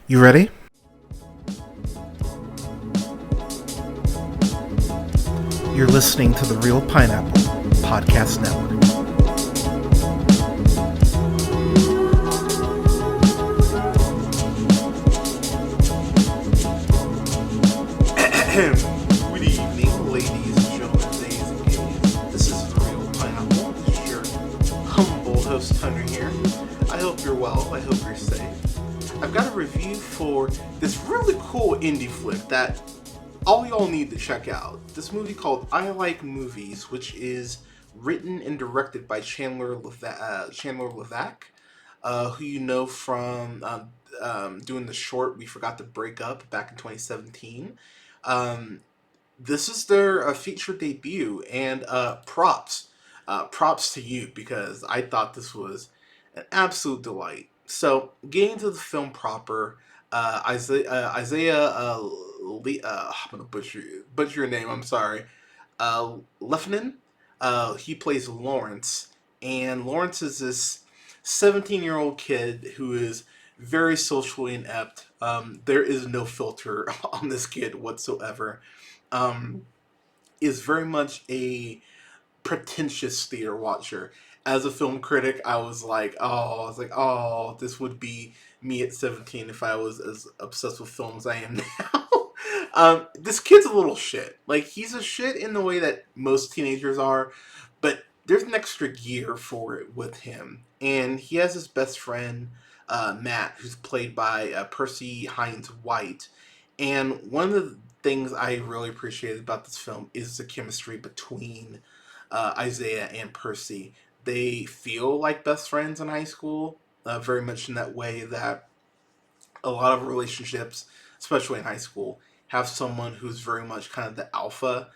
You ready? You're listening to the Real Pineapple Podcast Network. Good evening, ladies and gentlemen, days and gays. This is the Real Pineapple. This is your humble host, Hunter here. I hope you're well. I hope you're safe. I've got a review for this really cool indie flick that all y'all need to check out. This movie called I Like Movies, which is written and directed by Chandler Levac, who you know from doing the short We Forgot to Break Up back in 2017. This is their feature debut, and props to you, because I thought this was an absolute delight. So, getting to the film proper, I'm gonna butcher your name. I'm sorry. Lehtinen. He plays Lawrence, and Lawrence is this 17-year-old kid who is very socially inept. There is no filter on this kid whatsoever. Um, is very much a pretentious theater watcher. As a film critic, I was like, this would be me at 17 if I was as obsessed with film as I am now. This kid's a little shit. Like, he's a shit in the way that most teenagers are, but there's an extra gear for it with him. And he has his best friend, Matt, who's played by Percy Hines White. And one of the things I really appreciated about this film is the chemistry between Isaiah and Percy. They feel like best friends in high school, very much in that way that a lot of relationships, especially in high school, have someone who's very much kind of the alpha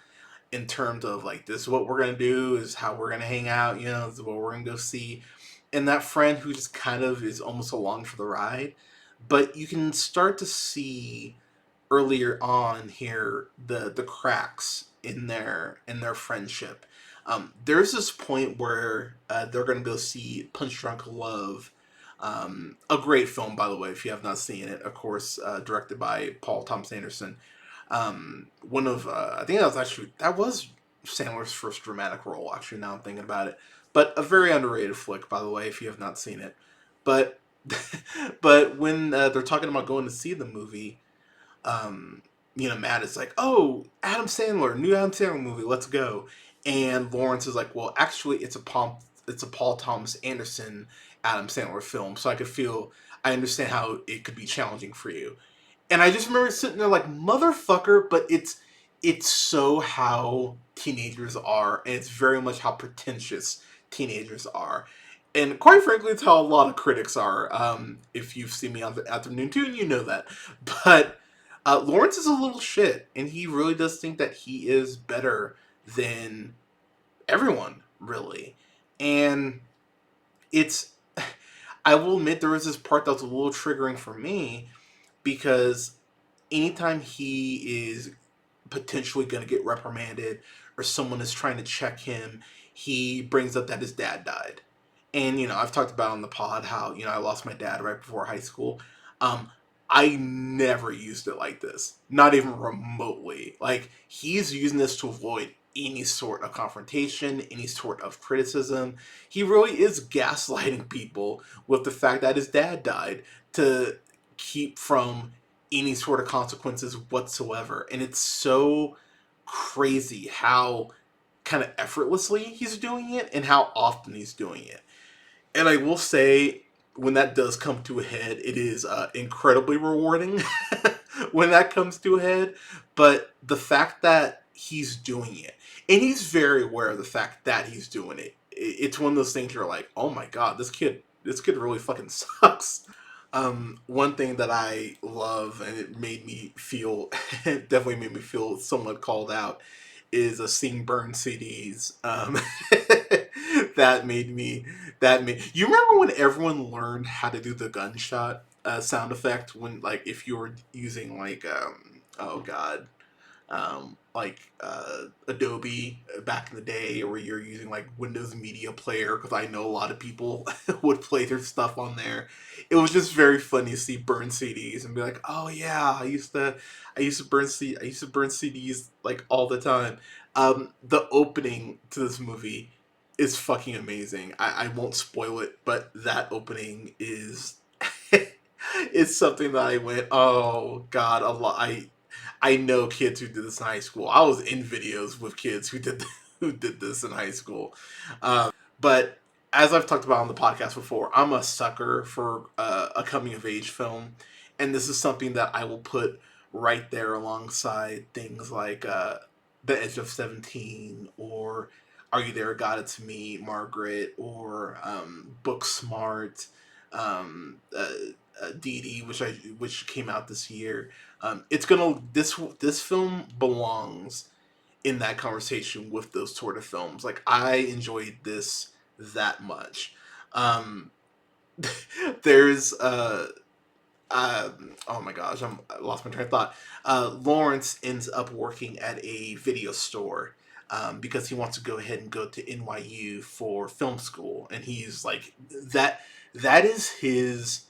in terms of, like, this is what we're going to do, is how we're going to hang out, this is what we're going to go see. And that friend who just kind of is almost along for the ride. But you can start to see earlier on here the cracks in their friendship. There's this point where they're gonna go see Punch Drunk Love, a great film, by the way, if you have not seen it. Of course, directed by Paul Thomas Anderson. One of I think that was Sandler's first dramatic role. Actually, now I'm thinking about it, but a very underrated flick, by the way, if you have not seen it. But but when they're talking about going to see the movie, Matt is like, "Oh, new Adam Sandler movie, let's go." And Lawrence is like, "Well, actually, it's a Paul Thomas Anderson Adam Sandler film, so I understand how it could be challenging for you." And I just remember sitting there like, "Motherfucker!" But it's so how teenagers are, and it's very much how pretentious teenagers are. And quite frankly, it's how a lot of critics are. If you've seen me on the Afternoon Tune, you know that. But Lawrence is a little shit, and he really does think that he is better than everyone, really. And it's, I will admit, there was this part that was a little triggering for me, because anytime he is potentially going to get reprimanded, or someone is trying to check him, he brings up that his dad died. And, I've talked about on the pod how, I lost my dad right before high school. I never used it like this. Not even remotely. Like, he's using this to avoid any sort of confrontation, any sort of criticism. He really is gaslighting people with the fact that his dad died to keep from any sort of consequences whatsoever. And it's so crazy how kind of effortlessly he's doing it and how often he's doing it. And I will say, when that does come to a head, it is incredibly rewarding when that comes to a head. But the fact that he's doing it, and he's very aware of the fact that he's doing it, it's one of those things you're like, oh my god, this kid really fucking sucks. One thing that I love, and it made me feel, it definitely made me feel somewhat called out, is a Sing Burn CDs. You remember when everyone learned how to do the gunshot sound effect, when, like, if you were using, like, oh god, Adobe back in the day, or you're using like Windows Media Player, because I know a lot of people would play their stuff on there. It was just very funny to see burn CDs and be like, oh yeah, I used to burn CDs like all the time. The opening to this movie is fucking amazing. I won't spoil it, but that opening is it's something that I went, oh god, a lot. I know kids who did this in high school. I was in videos with kids who did who did this in high school. But as I've talked about on the podcast before, I'm a sucker for a coming of age film, and this is something that I will put right there alongside things like The Edge of 17, or Are You There, God It's Me, Margaret, or Book Smart, Dee Dee, which came out this year. It's gonna this film belongs in that conversation with those sort of films. Like, I enjoyed this that much. Um, there's oh my gosh, I lost my train of thought. Lawrence ends up working at a video store because he wants to go ahead and go to NYU for film school, and he's like that. That is his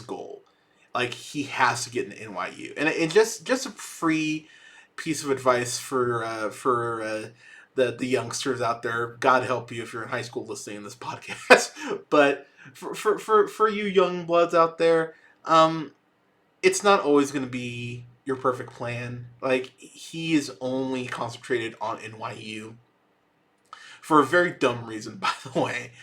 goal. Like, he has to get into NYU, and just a free piece of advice for the youngsters out there. God help you if you're in high school listening to this podcast, but for you young bloods out there, um, it's not always going to be your perfect plan. Like, he is only concentrated on NYU for a very dumb reason, by the way.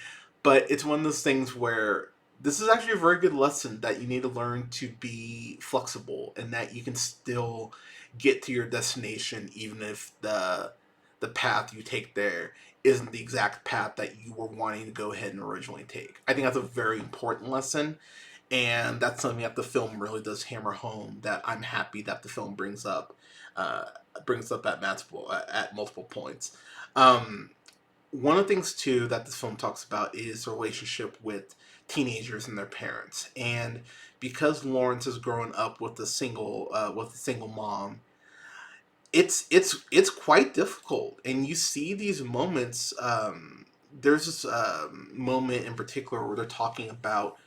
But it's one of those things where this is actually a very good lesson that you need to learn to be flexible, and that you can still get to your destination even if the path you take there isn't the exact path that you were wanting to go ahead and originally take. I think that's a very important lesson, and that's something that the film really does hammer home. That I'm happy that the film uh, brings up at multiple points. Um, One of the things too that this film talks about is the relationship with teenagers and their parents, and because Lawrence is growing up with a single mom, it's quite difficult, and you see these moments. There's this moment in particular where they're talking about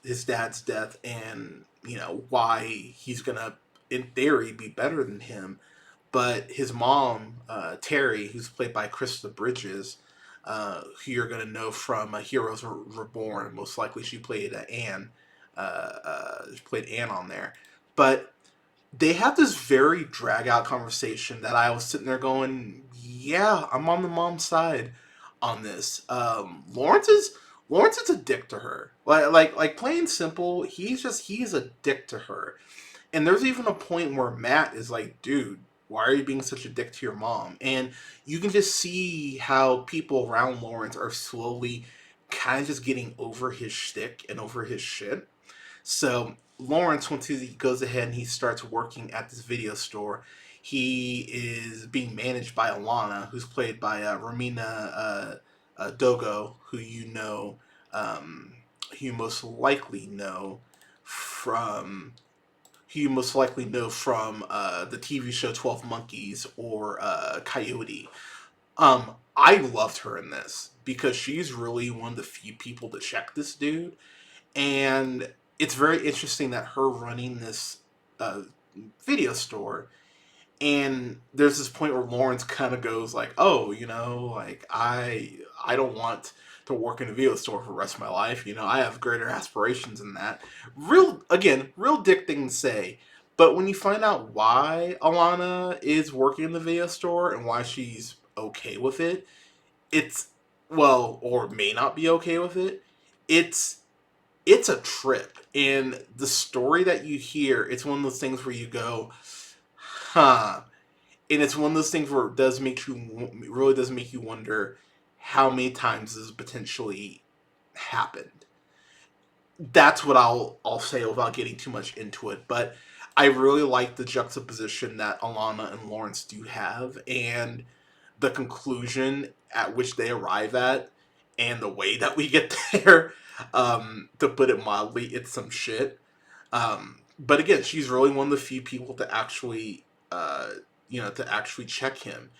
his dad's death, and why he's gonna, in theory, be better than him. But his mom, Terry, who's played by Krista Bridges, who you're gonna know from Heroes Reborn, most likely she played Anne. She played Anne on there, but they have this very drag out conversation that I was sitting there going, "Yeah, I'm on the mom's side on this." Lawrence is a dick to her. Like plain simple, he's a dick to her. And there's even a point where Matt is like, "Dude, why are you being such a dick to your mom?" And you can just see how people around Lawrence are slowly kind of just getting over his shtick and over his shit. So Lawrence, once he goes ahead and he starts working at this video store, he is being managed by Alana, who's played by Romina Dogo, um, who you most likely know from the TV show 12 Monkeys, or Coyote. I loved her in this because she's really one of the few people to check this dude, and it's very interesting that her running this uh, video store, and there's this point where Lawrence kind of goes like, "Oh, like I don't want to work in a video store for the rest of my life. I have greater aspirations than that." Real dick thing to say. But when you find out why Alana is working in the video store and why she's okay with it, it's well, or may not be okay with it. It's it's a trip, and the story that you hear, it's one of those things where you go, huh. And it's one of those things where it really does make you wonder how many times this has potentially happened. That's what I'll say without getting too much into it. But I really like the juxtaposition that Alana and Lawrence do have, and the conclusion at which they arrive at, and the way that we get there. To put it mildly, it's some shit. But again, she's really one of the few people to actually to actually check him.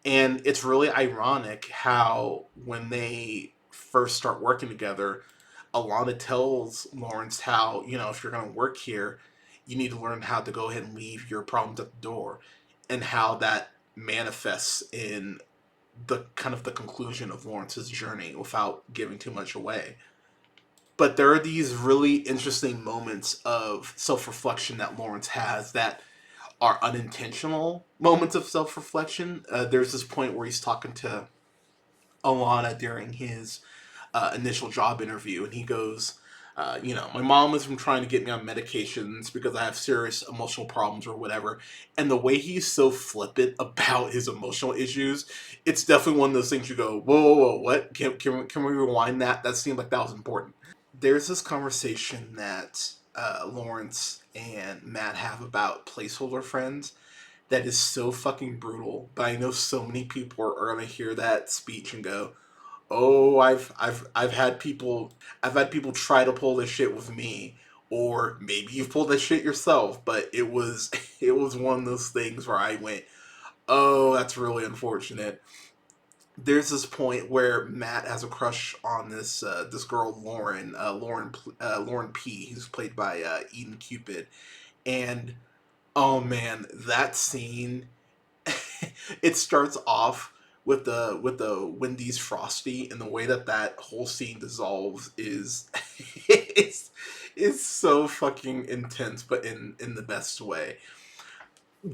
And it's really ironic how when they first start working together, Alana tells Lawrence how, if you're going to work here, you need to learn how to go ahead and leave your problems at the door, and how that manifests in the kind of the conclusion of Lawrence's journey without giving too much away. But there are these really interesting moments of self-reflection that Lawrence has that are unintentional moments of self-reflection. There's this point where he's talking to Alana during his initial job interview, and he goes, my mom has been trying to get me on medications because I have serious emotional problems or whatever. And the way he's so flippant about his emotional issues, it's definitely one of those things you go, whoa, whoa, whoa, what? Can we rewind that? That seemed like that was important. There's this conversation that Lawrence and Matt have about placeholder friends that is so fucking brutal. But I know so many people are going to hear that speech and go, "Oh, I've had people try to pull this shit with me." Or maybe you've pulled that shit yourself, but it was it was one of those things where I went, "Oh, that's really unfortunate." There's this point where Matt has a crush on this girl Lauren P, who's played by Eden Cupid, and oh man, that scene. It starts off with the Wendy's Frosty, and the way that whole scene dissolves is it's so fucking intense, but in the best way.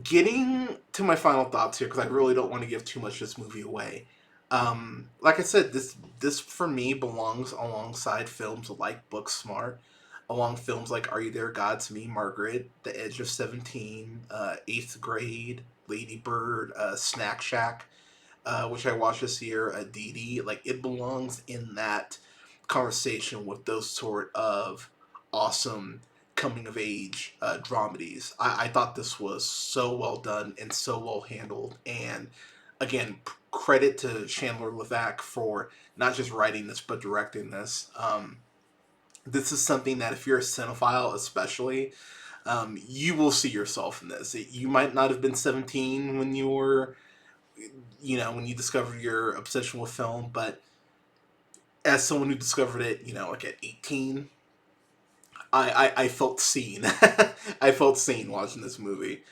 Getting to my final thoughts here, because I really don't want to give too much of this movie away. Like I said, this for me belongs alongside films like Booksmart, along films like Are You There, God, to Me, Margaret, The Edge of 17, Eighth Grade, Lady Bird, Snack Shack, which I watched this year, Dee Dee. Like, it belongs in that conversation with those sort of awesome coming of age dramedies. I thought this was so well done and so well handled. And again, credit to Chandler Levac for not just writing this but directing this. This is something that if you're a cinephile, especially, you will see yourself in this. You might not have been 17 when you were, when you discovered your obsession with film, but as someone who discovered it, like at 18, I felt seen. I felt seen watching this movie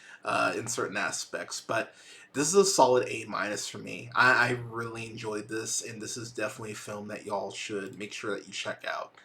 in certain aspects, but this is a solid A minus for me. I really enjoyed this, and this is definitely a film that y'all should make sure that you check out.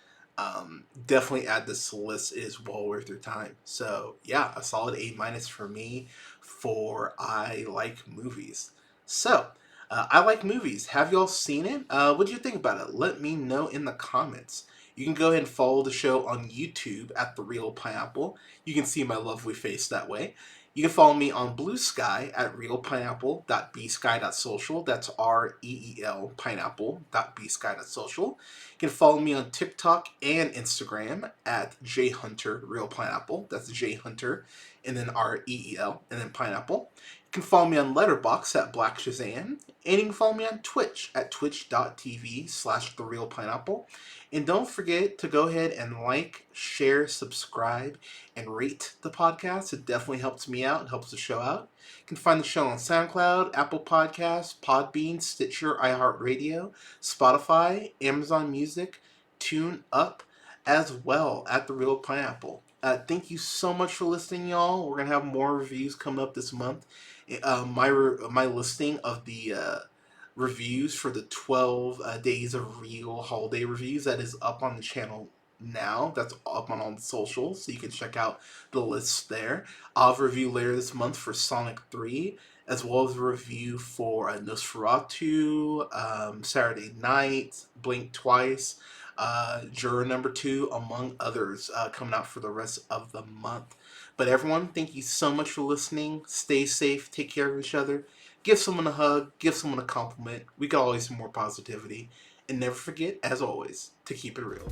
Definitely add this to the list. It is well worth your time. So yeah, a solid A minus for me for I Like Movies. So I Like Movies. Have y'all seen it? What do you think about it? Let me know in the comments. You can go ahead and follow the show on YouTube at The Real Pineapple. You can see my lovely face that way. You can follow me on Blue Sky at realpineapple.bsky.social. That's REEL pineapple.bsky.social. You can follow me on TikTok and Instagram at jhunterrealpineapple. That's jhunter and then REEL and then pineapple. You can follow me on Letterboxd at Black Shazam. And you can follow me on Twitch at twitch.tv/therealpineapple. And don't forget to go ahead and like, share, subscribe, and rate the podcast. It definitely helps me out. It helps the show out. You can find the show on SoundCloud, Apple Podcasts, Podbean, Stitcher, iHeartRadio, Spotify, Amazon Music, Tune Up, as well at The Real Pineapple. Thank you so much for listening, y'all. We're going to have more reviews coming up this month. My listing of the reviews for the 12 Days of Real holiday reviews, that is up on the channel now. That's up on all the socials, so you can check out the list there. I'll have a review later this month for Sonic 3, as well as a review for Nosferatu, Saturday Night, Blink Twice, Juror Number 2, among others, coming out for the rest of the month. But everyone, thank you so much for listening. Stay safe, take care of each other. Give someone a hug, give someone a compliment. We got always some more positivity. And never forget, as always, to keep it real.